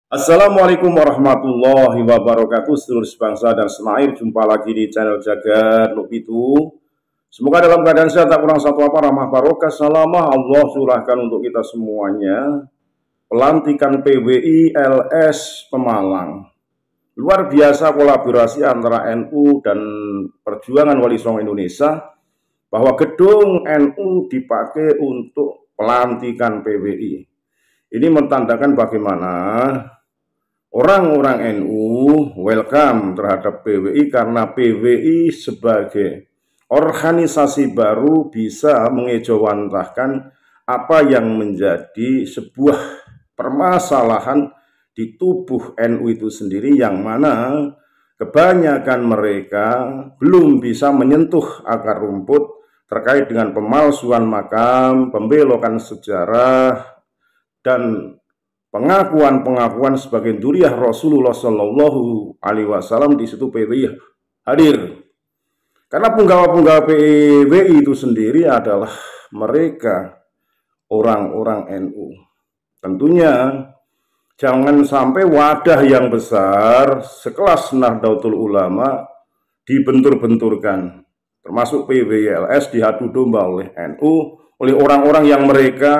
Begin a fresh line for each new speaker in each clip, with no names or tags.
Assalamualaikum warahmatullahi wabarakatuh, seluruh sebangsa dan senair. Jumpa lagi di channel Jagat Lupitu. Semoga dalam keadaan sehat, tak kurang satu apa, rahmah barokah salamah Allah curahkan untuk kita semuanya. Pelantikan PWI LS Pemalang. Luar biasa kolaborasi antara NU dan Perjuangan Wali Songo Indonesia, bahwa gedung NU dipakai untuk pelantikan PWI. Ini menandakan bagaimana orang-orang NU welcome terhadap PWI, karena PWI sebagai organisasi baru bisa mengejawantahkan apa yang menjadi sebuah permasalahan di tubuh NU itu sendiri, yang mana kebanyakan mereka belum bisa menyentuh akar rumput terkait dengan pemalsuan makam, pembelokan sejarah, dan pengakuan sebagai duriah Rasulullah Shallallahu Alaihi Wasallam. Di situ PWI hadir, karena penggawa-penggawa PWI itu sendiri adalah mereka orang-orang NU. Tentunya jangan sampai wadah yang besar sekelas Nahdlatul Ulama dibentur-benturkan, termasuk PWI LS diadu domba oleh NU, oleh orang-orang yang mereka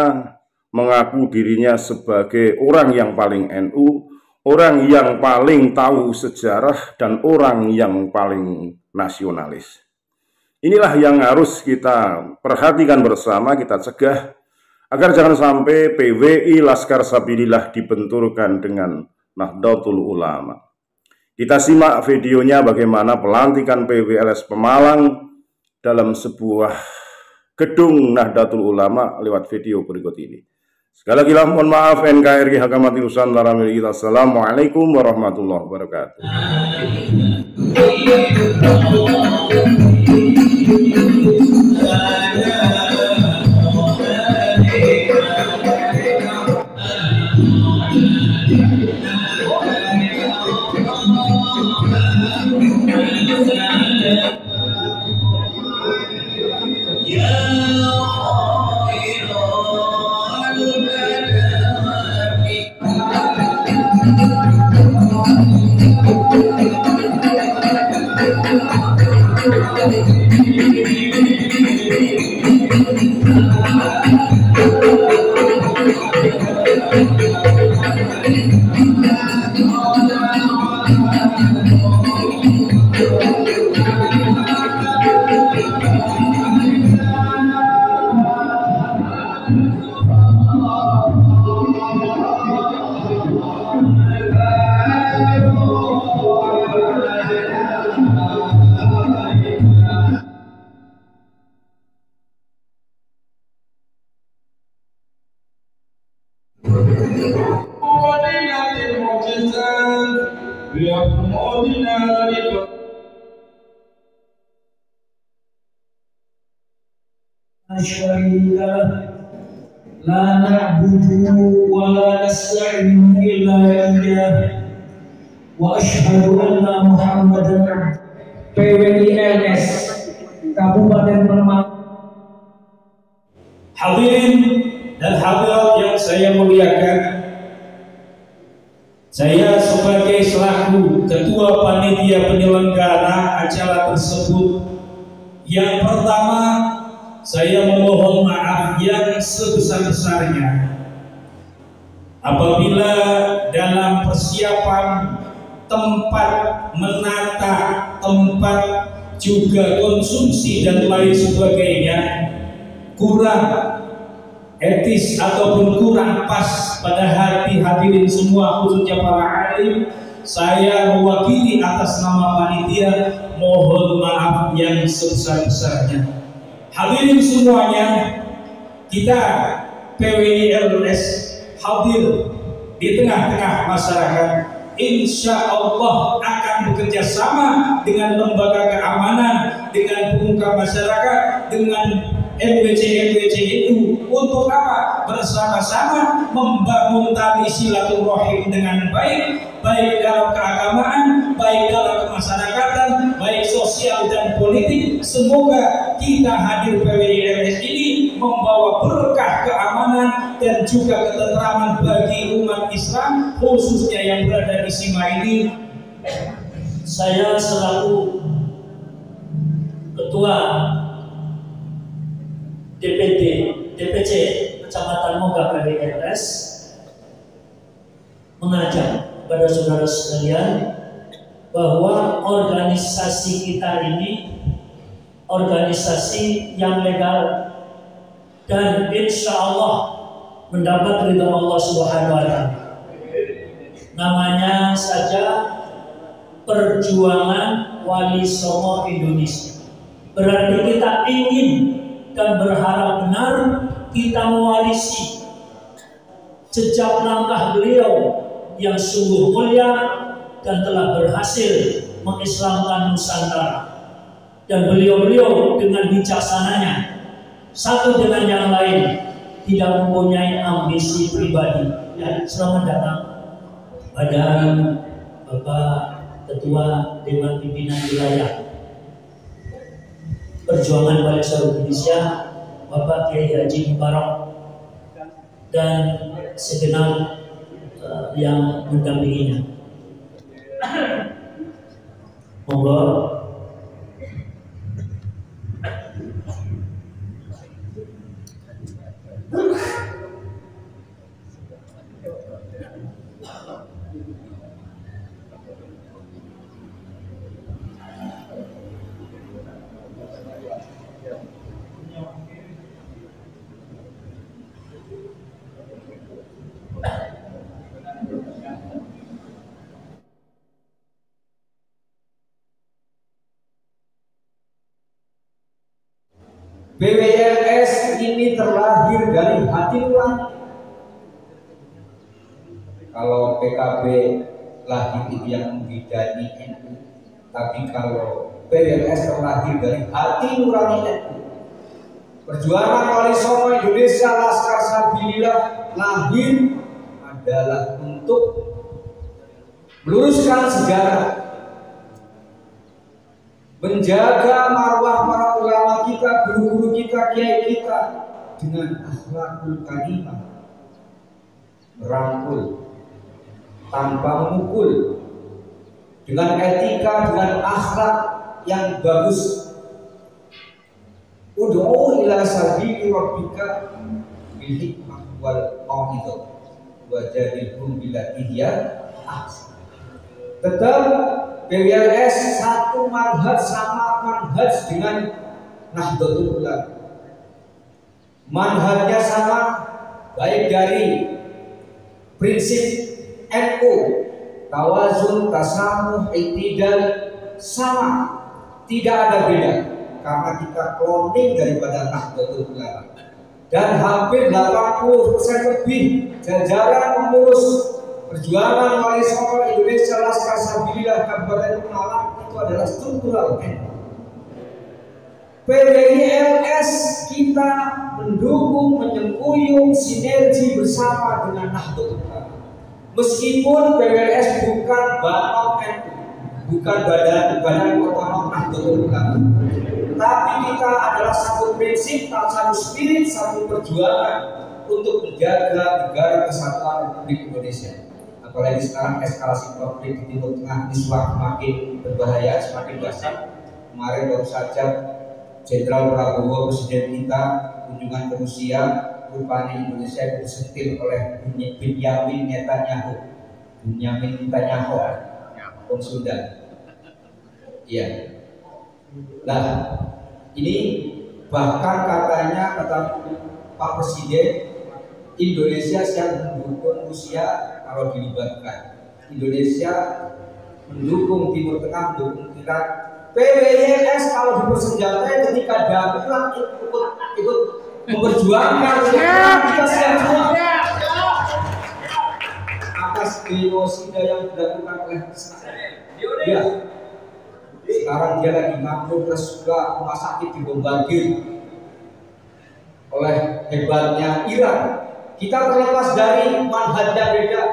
mengaku dirinya sebagai orang yang paling NU, orang yang paling tahu sejarah, dan orang yang paling nasionalis. Inilah yang harus kita perhatikan bersama, kita cegah, agar jangan sampai PWI Laskar Sabilillah dibenturkan dengan Nahdlatul Ulama. Kita simak videonya bagaimana pelantikan PWI LS Pemalang dalam sebuah gedung Nahdlatul Ulama lewat video berikut ini. Sekali lagi mohon maaf, NKRI Hakamati Nusantara milik kita. Assalamualaikum warahmatullahi wabarakatuh.
La na'budu wa la nasta'inu illa iyyah wa asyhadu anna Muhammadan PWI LS Kabupaten Pemalang. Hadirin dan hadirat yang saya muliakan, saya sebagai selaku Ketua Panitia Penyelenggara acara tersebut, yang pertama saya memohon maaf yang sebesar-besarnya apabila dalam persiapan tempat, menata tempat, juga konsumsi dan lain sebagainya kurang etis ataupun kurang pas pada hati hadirin semua, khususnya para alim. Saya mewakili atas nama panitia mohon maaf yang sebesar-besarnya. Hadirin semuanya, kita PWI LS hadir di tengah-tengah masyarakat. Insya Allah akan bekerja sama dengan lembaga keamanan, dengan pemuka masyarakat, dengan MWC itu untuk apa? Bersama-sama membangun tali silaturahim dengan baik, baik dalam keagamaan, baik dalam kemasyarakatan, baik sosial dan politik. Semoga kita hadir PWILS ini membawa berkah keamanan dan juga ketentraman bagi umat Islam khususnya yang berada di Sima ini.
Saya selaku Ketua DPC Kecamatan Moga PWILS mengajak kepada saudara sekalian bahwa organisasi kita ini organisasi yang legal dan insya Allah mendapat ridha Allah Subhanahu wa Ta'ala. Namanya saja Perjuangan Wali Songo Indonesia. Berarti kita ingin dan berharap benar kita mewarisi jejak langkah beliau yang sungguh mulia dan telah berhasil mengislamkan Nusantara. Dan beliau-beliau dengan bijaksananya satu dengan yang lain tidak mempunyai ambisi pribadi. Ya, selamat datang pada Bapak Ketua Dewan Pimpinan Wilayah Perjuangan Wali Songo Indonesia, Bapak Kiai Haji Mubarak dan segenap yang mendampinginya. Monggo.
PWILS ini terlahir dari hati nurani. Kalau PKB lahir itu yang membidani NU, tapi kalau PWILS terlahir dari hati nurani NU. Perjuangan Wali Songo Indonesia Laskar Sabilillah lahir adalah untuk meluruskan sejarah, menjaga marwah para ulama kita, guru-guru kita, kiai kita dengan akhlakul karimah, merangkul tanpa memukul, dengan etika, dengan akhlak yang bagus. Ud'u ila sabili rabbika bil hikmah wal mau'izah wajadilhum billati hiya ahsan. Tetap PWILS satu manhaj, sama manhaj dengan Nahdlatul Ulama. Manhajnya sama, baik dari prinsip NU, tawazun, tasamuh, i'tidal, sama, tidak ada beda karena kita cloning daripada Nahdlatul Ulama. Dan hampir 80% lebih jajaran pengurus Perjuangan Wali Songo Indonesia Laskar Sabilillah Kabupaten Malang itu adalah struktural NU. PWILS kita mendukung, menyengkuyung, sinergi bersama dengan Nahdlatul Ulama. Meskipun PWILS bukan badan NU, bukan badan otonom Nahdlatul Ulama, tapi kita adalah satu prinsip, satu spirit, satu perjuangan untuk menjaga negara kesatuan Republik Indonesia. Apalagi sekarang eskalasi konflik di Timur Tengah ini semakin berbahaya, semakin dahsyat. Kemarin baru saja Jenderal Prabowo, Presiden kita, kunjungan ke Rusia, rupanya Indonesia disentil oleh Benyamin Netanyahu, orang Sunda. Iya. Nah, ini bahkan katanya kata Pak Presiden, Indonesia yang mendukung Rusia kalau dilibatkan. Indonesia mendukung Timur Tengah, mendukung Irak. PWILS kalau dipersenjatai ketika dapat ikut memperjuangkan kita siap semua atas genosida yang dilakukan oleh Israel. Ya, sekarang dia lagi ngaku, terus juga rumah sakit dibombardir oleh hebatnya Iran. Kita terlepas dari manhajnya beda,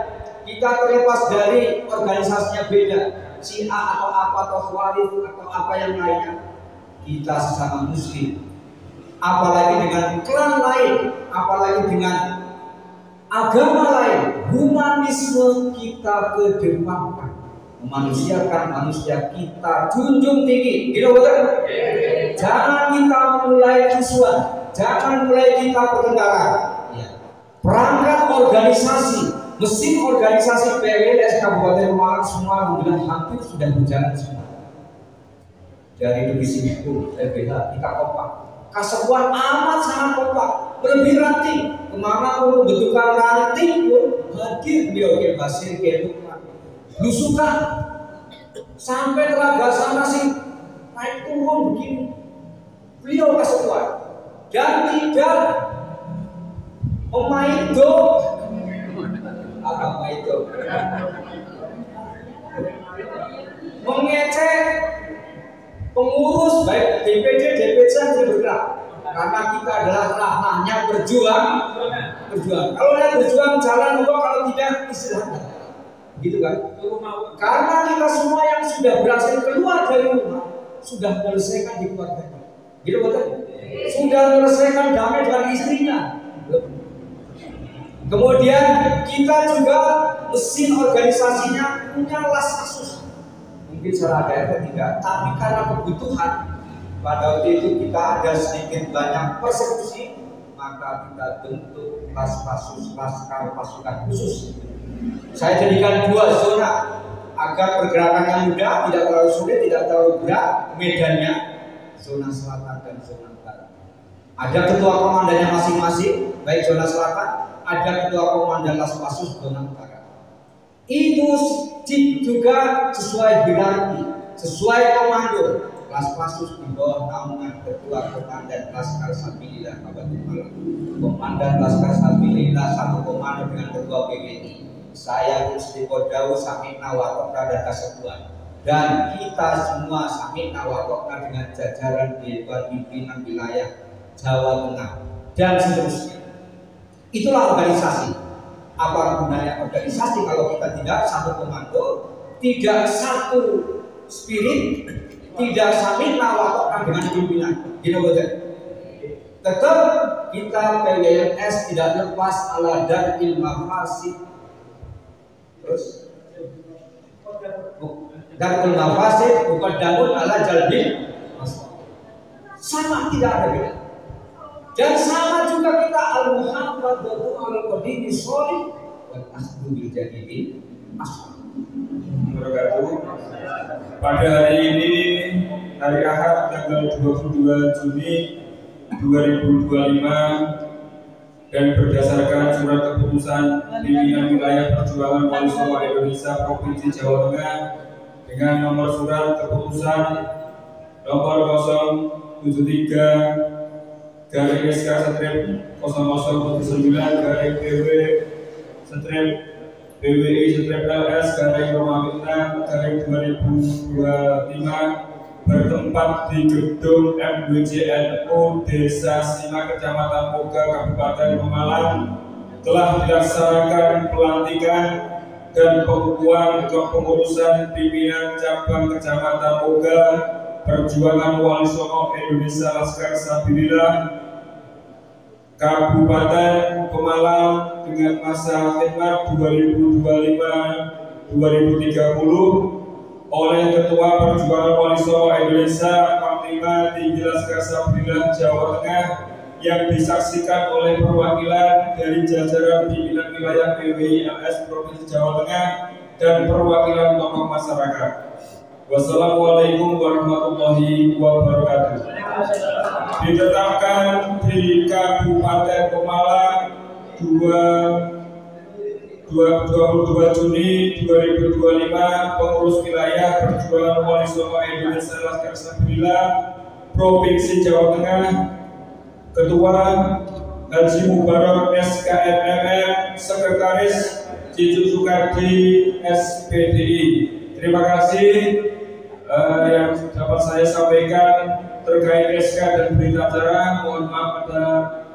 kita terlepas dari organisasinya beda, Syiah atau apa, atau Khawarij atau apa yang lainnya. kita sesama muslim, apalagi dengan klan lain, apalagi dengan agama lain, humanisme kita kedepankan, memanusiakan manusia kita junjung tinggi, gitu betul? Jangan kita mulai kisuan, jangan mulai kita pertengkaran. Ya. Perangkat organisasi, mesin organisasi PWS Kabupaten Malang semua alhamdulillah hampir sudah berjalan semua. Dari divisi hukum, LBH, kita kompak. Kasepuan amat sangat kompak, lebih ranting. Kemana pun membutuhkan ranting pun hadir beliau ke Basir ke Lukman. Lusukan sampai Telaga sana sih naik turun begini. Beliau kasepuan dan tidak memaido apa itu mengecek pengurus baik DPD, DPC yang bergerak, karena kita adalah ranahnya berjuang. Kalau yang berjuang jalan kok, kalau tidak istirahat, gitu kan? Karena kita semua yang sudah berhasil keluar dari rumah sudah menyelesaikan di keluarganya, gitu betul? Sudah menyelesaikan damai dengan istrinya. Kemudian kita juga mesin organisasinya punya las kasus. Mungkin secara daerah tidak, tapi karena kebutuhan pada waktu itu kita ada sedikit banyak persekusi, maka kita bentuk Laskasus Laskar Pasukan Khusus. Saya jadikan 2 zona agar pergerakannya mudah, tidak terlalu sulit, tidak terlalu berat medannya, zona selatan dan zona barat. Ada ketua komandannya masing-masing, baik zona selatan, ada ketua komandan Laskasus zona utara. Itu juga sesuai hierarki, sesuai komando. Laskasus di bawah naungan ketua komandan Laskar Sabilillah Kabupaten Malang. Komandan Laskar Sabilillah satu komando dengan ketua PWI. Saya Gusti Kodawu Samikna Watokna dan Kasepuan. Dan kita semua Samikna Watokna dengan jajaran Dewan Pimpinan Wilayah Jawa Tengah dan seterusnya. Itulah organisasi. Apa gunanya organisasi kalau kita tidak satu komando, tidak satu spirit, tidak saling nawakkan dengan pimpinan, gitu betul? Tetap kita PWNS tidak lepas ala dan ilmu fasid. Terus dan ilmu fasid bukan daun ala jalbin, sama, tidak ada beda. Dan sama juga kita al-muhabbatu al-qadimi sholih wal akhdu bil jadidi asal.
Pada hari ini, hari Ahad tanggal 22 Juni 2025, dan berdasarkan surat keputusan pimpinan wilayah perjuangan Wali Songo Indonesia Provinsi Jawa Tengah dengan nomor surat keputusan nomor 073 garing SK strip 0009 garing PW strip PWI strip LS garing Romamita garing 2025 bertempat di gedung MWJNU Desa Sima Kecamatan Moga Kabupaten Pemalang telah dilaksanakan pelantikan dan pengukuhan kepengurusan pimpinan cabang Kecamatan Moga Perjuangan Wali Songo Indonesia Laskar Sabilillah Kabupaten Pemalang dengan masa khidmat 2025-2030 oleh Ketua Perjuangan Wali Songo Indonesia Panglima Tinggi Laskar Sabilillah Jawa Tengah yang disaksikan oleh perwakilan dari jajaran pimpinan wilayah PWI LS Provinsi Jawa Tengah dan perwakilan tokoh masyarakat. Wassalamualaikum warahmatullahi wabarakatuh. Ditetapkan di Kabupaten Pemalang 22 Juni 2025 pengurus wilayah Perjuangan Wali Songo Indonesia Laskar Sabilillah Provinsi Jawa Tengah Ketua Haji Mubarak SKMMM Sekretaris Cicu Sukardi SPDI. Terima kasih yang dapat saya sampaikan terkait SK dan berita acara. Mohon maaf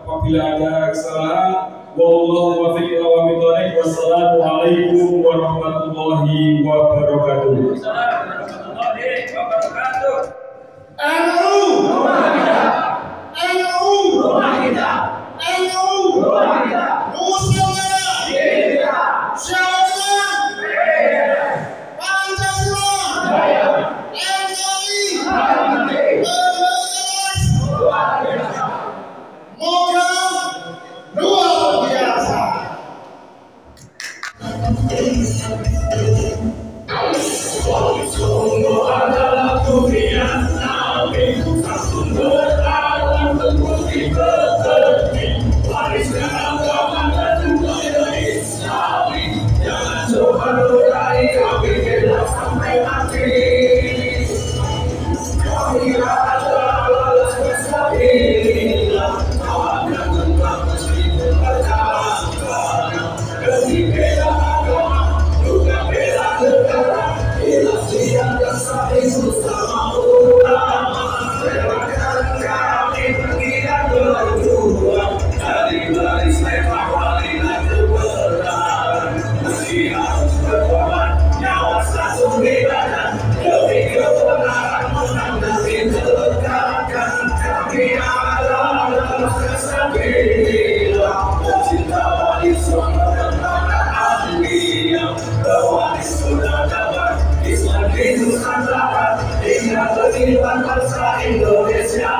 apabila ada kesalahan. Wallahu muwaffiq ila aqwamit thoriq. Wassalamualaikum warahmatullahi wabarakatuh. NU
Sungguh adalah dunia Nabi Satu beralam terbukti bekerti Wariskan agama dan budaya Islami Jangan coba lukai kami bila sampai mati Kami adalah balas kesabilillah Kau akan tentang meskipun berjalan Demi bela agama juga bela negara Siang dan saling bersama ulama Relakan kami pergi dan berjuang Dari baris lepak walilah kebenaran Meski harus berkorban nyawa satu di badan Demi kebenaran menang demi tegakkan Kami adalah kesabilillah Cinta wali songo dan para ahliya Berwaris sudah dapat Islam itu antara hingga kehidupan bangsa Indonesia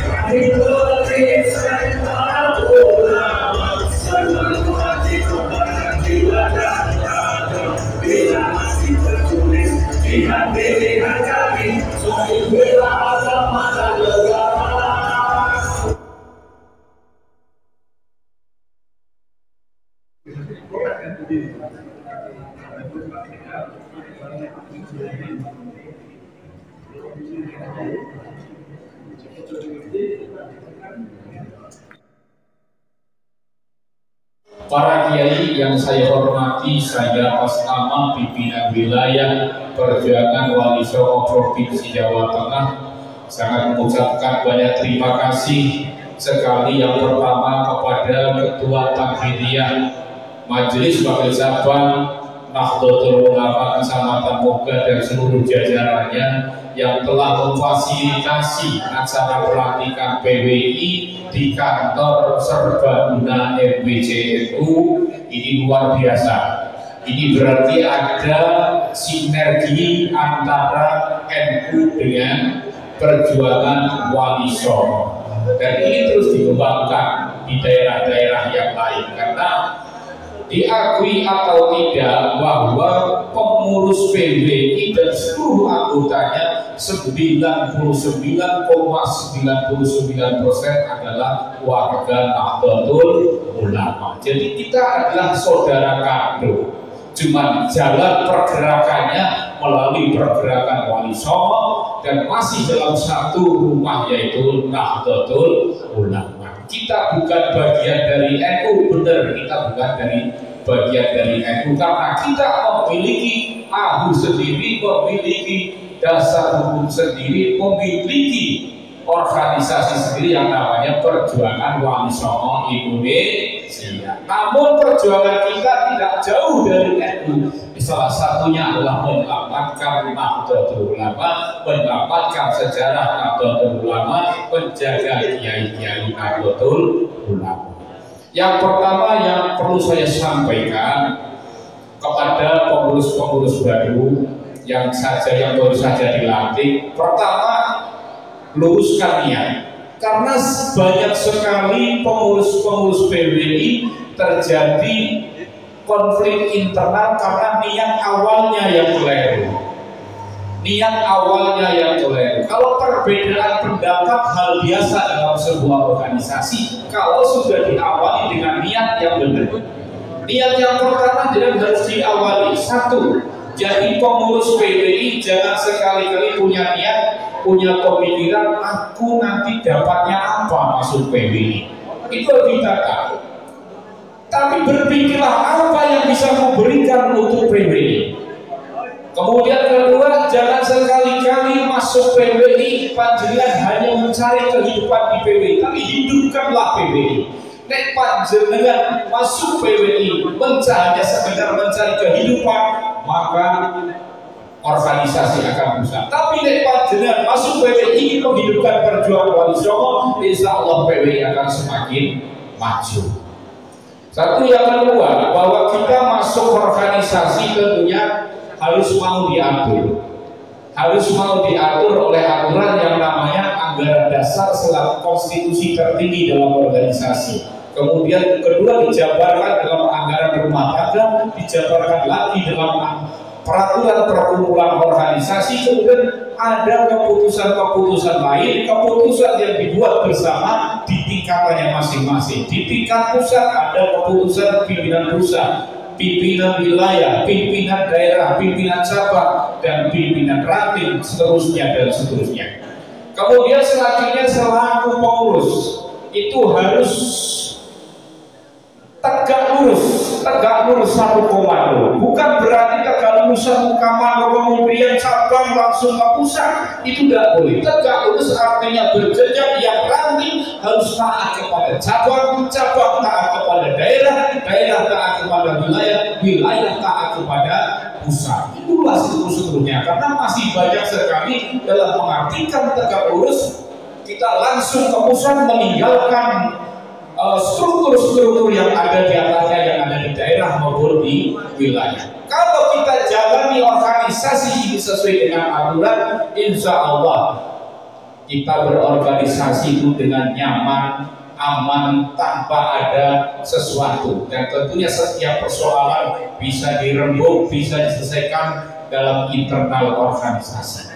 Kami berikan para ulama Seluruh hati kepada jiwa dan raga Bila masih tertulis pilihan kami Selain bela agama dan negara
Para kiai yang saya hormati, saya atas nama pimpinan wilayah Perjuangan Wali Songo Provinsi Jawa Tengah sangat mengucapkan banyak terima kasih sekali. Yang pertama kepada Ketua Takfidiyah Majelis Wakil Cabang Nahdlatul Ulama Kecamatan Moga dan seluruh jajarannya yang telah memfasilitasi acara pelantikan PWI di kantor serbaguna MBCNU. Ini luar biasa. Ini berarti ada sinergi antara NU dengan perjuangan Wali Songo, dan ini terus dikembangkan di daerah-daerah yang lain karena diakui atau tidak bahwa pengurus PWI dan seluruh anggotanya 99,99% adalah warga Nahdlatul Ulama. Jadi kita adalah saudara kandung. Cuman jalan pergerakannya melalui pergerakan Wali Songo dan masih dalam satu rumah yaitu Nahdlatul Ulama. Kita bukan bagian dari NU, benar, kita bukan dari bagian dari NU karena kita memiliki AHU sendiri, memiliki dasar hukum sendiri, memiliki organisasi sendiri yang namanya Perjuangan Wali Songo Indonesia. Namun perjuangan kita tidak jauh dari NU. Salah satunya adalah menyelamatkan Nahdlatul Ulama, menyelamatkan sejarah Nahdlatul Ulama, menjaga kiai-kiai Nahdlatul Ulama. Yang pertama yang perlu saya sampaikan kepada pengurus-pengurus baru yang baru saja dilantik, pertama luruskan niat, karena banyak sekali pengurus-pengurus PWI terjadi konflik internal karena niat awalnya yang keliru. Kalau perbedaan pendapat hal biasa dalam sebuah organisasi, kalau sudah diawali dengan niat yang benar. Niat yang pertama harus diawali. Satu, jadi pengurus PWI jangan sekali-kali punya niat, punya pemikiran aku nanti dapatnya apa masuk PWI. Itu kita tahu. Tapi berpikirlah apa yang bisa memberikan untuk PWI. Kemudian kedua, jangan sekali-kali masuk PWI panjenengan hanya mencari kehidupan di PWI, tapi hidupkanlah PWI. Nek panjenengan masuk PWI hanya sekedar mencari kehidupan, maka organisasi akan rusak. Tapi nek panjenengan masuk PWI menghidupkan perjuangan Wali Songo, insya Allah PWI akan semakin maju. Satu, yang kedua, bahwa kita masuk organisasi tentunya harus mau diatur. Harus mau diatur oleh aturan yang namanya anggaran dasar selaku konstitusi tertinggi dalam organisasi. Kemudian kedua dijabarkan dalam anggaran rumah tangga, dijabarkan lagi dalam peraturan perkumpulan organisasi. Kemudian ada keputusan-keputusan lain, keputusan yang dibuat bersama di tingkatannya masing-masing. Di tingkat pusat ada keputusan pimpinan pusat, pimpinan wilayah, pimpinan daerah, pimpinan cabang, dan pimpinan ranting, seterusnya dan seterusnya. Kemudian selanjutnya selaku pengurus itu harus tegak lurus satu komando. Bukan berarti tegak lurus satu komando kemudian cabang langsung ke pusat, itu tidak boleh. Tegak lurus artinya berjenjang, yang ranting harus taat kepada cabang, cabang taat kepada daerah, daerah taat kepada wilayah, wilayah taat kepada pusat. Itulah seterusnya. Karena masih banyak sekali dalam mengartikan tegak lurus kita langsung ke pusat meninggalkan struktur-struktur yang ada di atasnya, yang ada di daerah maupun di wilayah. Kalau kita jalani organisasi ini sesuai dengan aturan, insya Allah kita berorganisasi itu dengan nyaman, aman, tanpa ada sesuatu. Dan tentunya setiap persoalan bisa dirembuk, bisa diselesaikan dalam internal organisasi.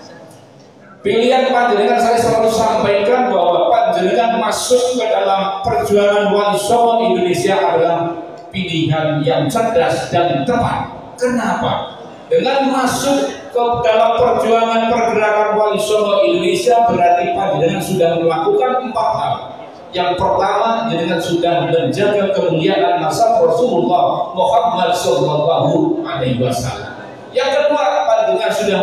Pilihan panjenengan saya selalu sampaikan bahwa panjenengan masuk ke dalam perjuangan Wali Songo Indonesia adalah pilihan yang cerdas dan tepat. Kenapa? Dengan masuk ke dalam perjuangan pergerakan Wali Songo Indonesia berarti panjenengan sudah melakukan 4 hal. Yang pertama, panjenengan sudah menjaga kemuliaan nasab Rasulullah Muhammad Sallallahu Alaihi Wasallam. Yang kedua, panjenengan sudah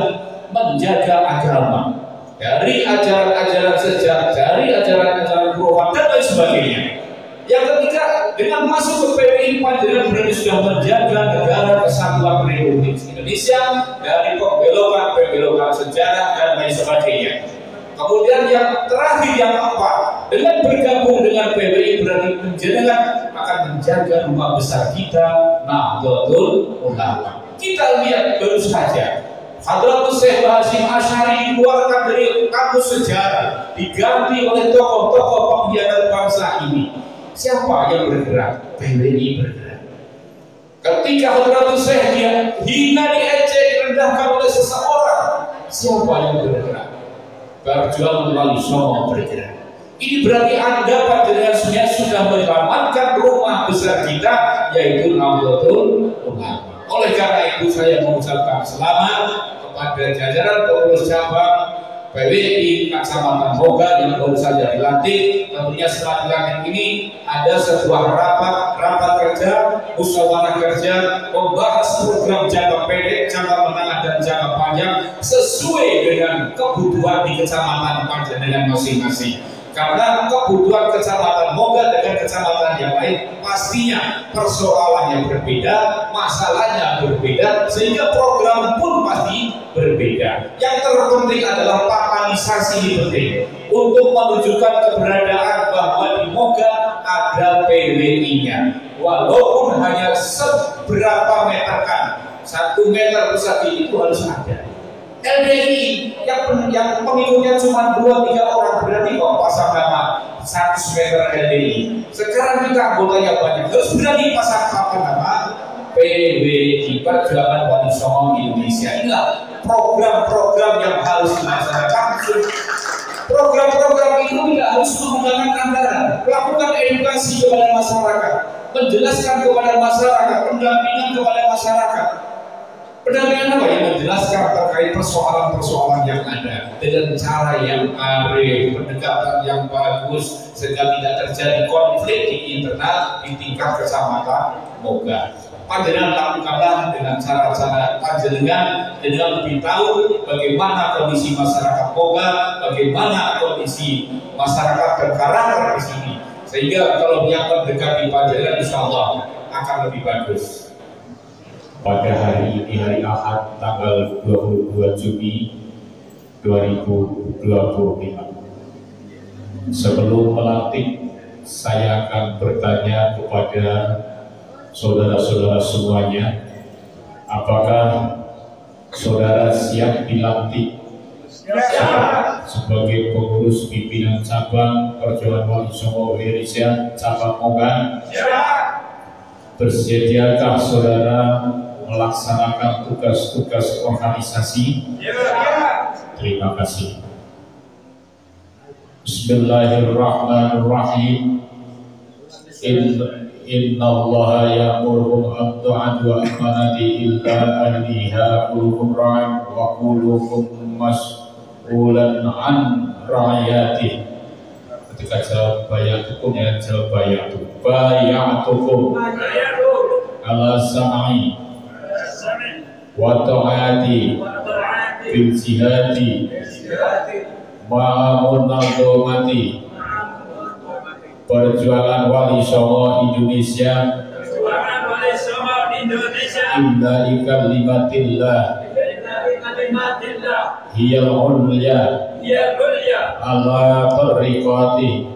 menjaga agama dari ajaran-ajaran sejarah, dari ajaran-ajaran khurafat dan lain sebagainya. Yang ketiga, dengan masuk ke PBI panjenengan berarti sudah menjaga negara kesatuan Republik Indonesia dari pembelokan sejarah dan lain sebagainya. Kemudian yang terakhir, yang keempat, dengan bergabung dengan PBI berarti panjenengan akan menjaga rumah besar kita, Nahdlatul Ulama. Kita lihat baru saja Hadratus Syekh Hasyim Asy'ari dikeluarkan dari kamus sejarah, diganti oleh tokoh-tokoh pengkhianat bangsa ini. Siapa yang bergerak? PBI bergerak. Ketika Hadratus Syekh dia hina, diejek, direndahkan oleh seseorang, siapa yang bergerak? Perjuangan Wali Songo bergerak. Ini berarti Anda panjenengan sudah menyelamatkan rumah besar kita, yaitu Nahdlatul Ulama. Oleh karena itu saya mengucapkan selamat kepada jajaran pengurus cabang PBI Kecamatan Moga yang baru saja dilantik. Tentunya setelah dilantik ini ada sebuah rapat kerja, musyawarah kerja, membahas program jangka pendek, jangka menengah dan jangka panjang sesuai dengan kebutuhan di kecamatan panjenengan masing-masing. Karena kebutuhan kecamatan Moga dengan kecamatan yang lain pastinya persoalannya berbeda, masalahnya berbeda, sehingga program pun pasti berbeda. Yang terpenting adalah papanisasi ini penting untuk menunjukkan keberadaan bahwa di Moga ada PWI-nya, walaupun hanya seberapa meter kan, 1 meter persegi itu harus ada. LDI yang pengikutnya cuma 2-3 orang, berarti kok pasang nama 100 meter LDI. Sekarang kita anggotanya banyak, harus berani pasang nama PBI Perjuangan Wali Songo Indonesia. Inilah program-program yang harus dilaksanakan. Program-program itu tidak harus menggunakan anggaran. Lakukan edukasi kepada masyarakat, menjelaskan kepada masyarakat, pendampingan kepada masyarakat. Pendampingan apa? Yang menjelaskan terkait persoalan-persoalan yang ada dengan cara yang arif, pendekatan yang bagus, sehingga tidak terjadi konflik di internal di tingkat kecamatan Moga. Panjenengan lakukanlah dengan cara-cara panjenengan dengan lebih tahu bagaimana kondisi masyarakat Moga, bagaimana kondisi masyarakat berkarakter di sini, sehingga kalau yang terdekat di panjenengan insya Allah akan lebih bagus.
Pada hari ini, hari Ahad, tanggal 22 Juni 2025. Sebelum melantik, saya akan bertanya kepada saudara-saudara semuanya, apakah saudara siap dilantik? sebagai pengurus pimpinan cabang Perjuangan Wali Songo Indonesia cabang Mogan. Bersediakah saudara melaksanakan tugas-tugas organisasi? Terima kasih. Bismillahirrahmanirrahim. Inna allaha ya'murukum an tu'addu amanati illa ahliha kullukum ra'in wa kullukum mas'ulan an ra'iyati. Ketika jawab bayatukum ya jawab bayatukum ala sam'i wa ta'ati bil jihadi ma'amun nazomati Perjuangan Wali Songo Indonesia Inna ikalimatillah Hiyal ulya Ala tariqati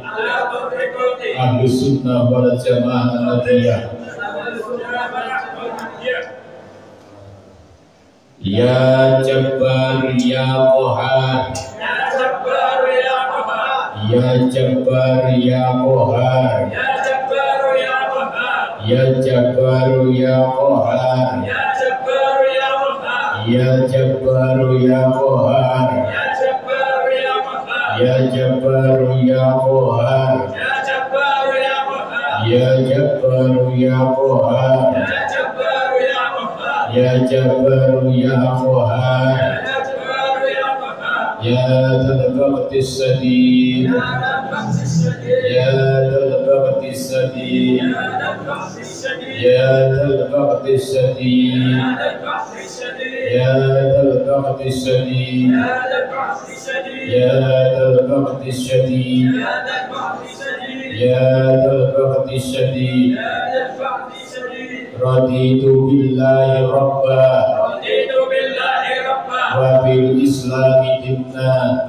Ahlu sunnah wal jamaah al-nadiyah. Ya Jabbar ya Qahar Ya Jabbar ya Qahar Ya Jabbar ya Qahar Ya Jabbar ya Qahar Ya Jabbar ya Qahar Ya Jabbar ya Qahar Ya Jabbar ya Qahar Ya Dzal Baqtis Sadid Ya Dzal Baqtis Sadid Ya Dzal Baqtis Sadid Ya Dzal Baqtis Sadid Ya Dzal Baqtis Sadid Ya Dzal Baqtis Sadid Raditu billahi rabba wa bil islami dinna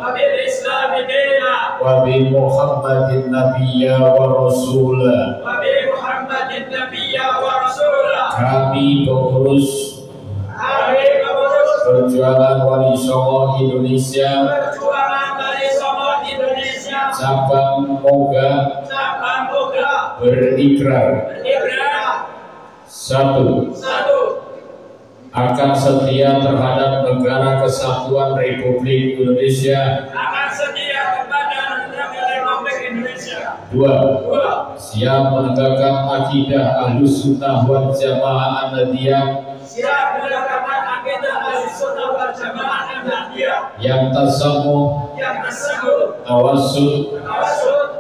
wa bi Muhammadin nabiyya wa rasula. Kami pengurus Perjuangan Wali Songo Indonesia cabang Moga berikrar satu, akan setia terhadap Negara Kesatuan Republik Indonesia. Dua, siap menegakkan akidah Ahlus Sunnah wal Jamaah an-Nadiyah yang tasamuh, tawassul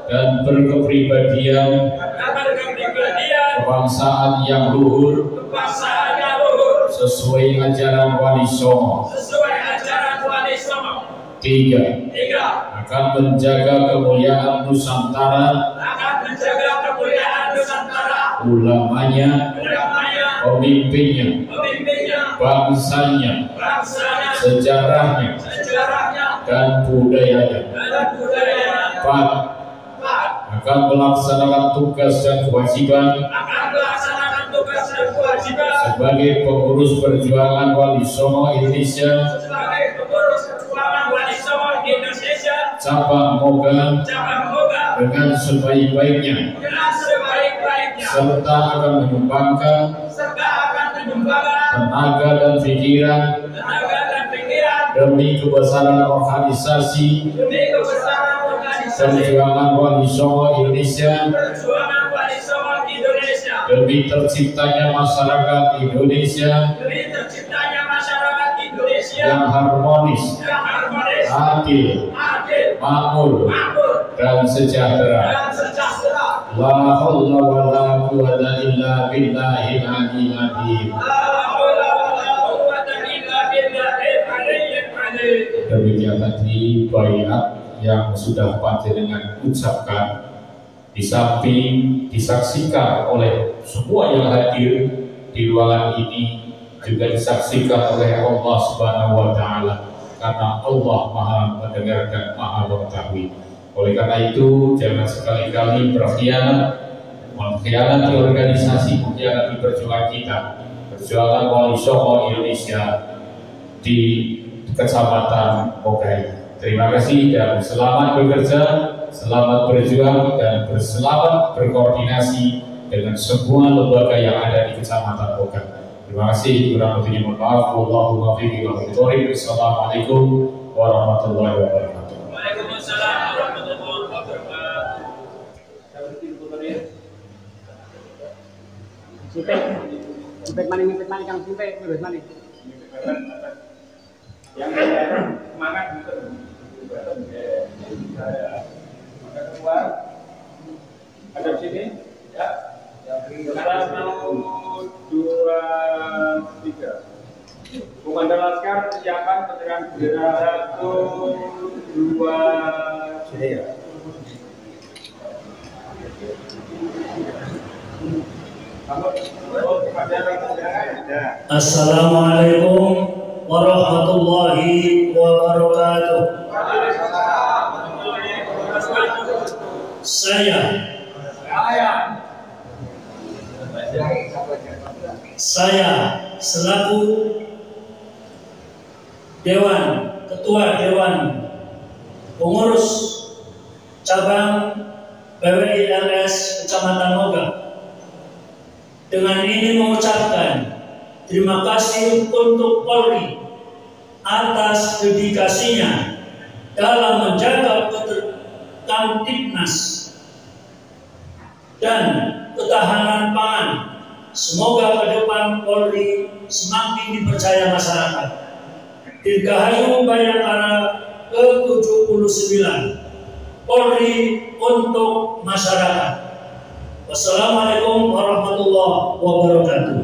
dan berkepribadian kebangsaan yang luhur sesuai ajaran Wali Songo. Tiga, akan menjaga kemuliaan Nusantara, ulamanya, pemimpinnya, bangsanya, sejarahnya, dan budayanya. Empat, akan melaksanakan tugas dan kewajiban sebagai pengurus Perjuangan Wali Songo Indonesia cabang Moga dengan sebaik-baiknya, serta akan menyumbangkan tenaga dan pikiran demi kebesaran organisasi Perjuangan Wali Songo Indonesia, demi terciptanya masyarakat Indonesia yang harmonis, adil, makmur, dan sejahtera. La haula wa la quwwata illa billahil aliyyil azim. Demikian tadi baiat yang sudah panjenengan ucapkan, di samping disaksikan oleh semua yang hadir di ruangan ini, juga disaksikan oleh Allah Subhanahu wa Ta'ala, karena Allah Maha mendengarkan, Maha mengetahui. Oleh karena itu, jangan sekali-kali berkhianat, mengkhianati organisasi, mengkhianati perjuangan kita, Perjuangan Wali Songo Indonesia di Kecamatan Mogai. Terima kasih dan selamat bekerja, selamat berjuang, dan selamat berkoordinasi dengan semua lembaga yang ada di Kecamatan Bogan. Terima kasih, kurang lebihnya mohon maaf. Wallahumma fiqhi wa biqorib. Assalamualaikum warahmatullahi wabarakatuh.
Waalaikumsalam warahmatullahi wabarakatuh.
Simpek mana Kang Simpek, bebas mana?
Yang semangat gitu. Maka keluar ada di sini ya. 1, 2, 3. Komandan Laskar persiapan penerimaan bendera 1, 2, 3.
Assalamualaikum warahmatullahi wabarakatuh. Saya selaku Ketua Dewan Pengurus Cabang PWILS Kecamatan Moga dengan ini mengucapkan terima kasih untuk Polri atas dedikasinya dalam menjaga Kamtibnas dan ketahanan pangan. Semoga ke depan Polri semakin dipercaya masyarakat. Dirgahayu Bayangkara ke-79, Polri untuk masyarakat. Wassalamualaikum warahmatullahi wabarakatuh.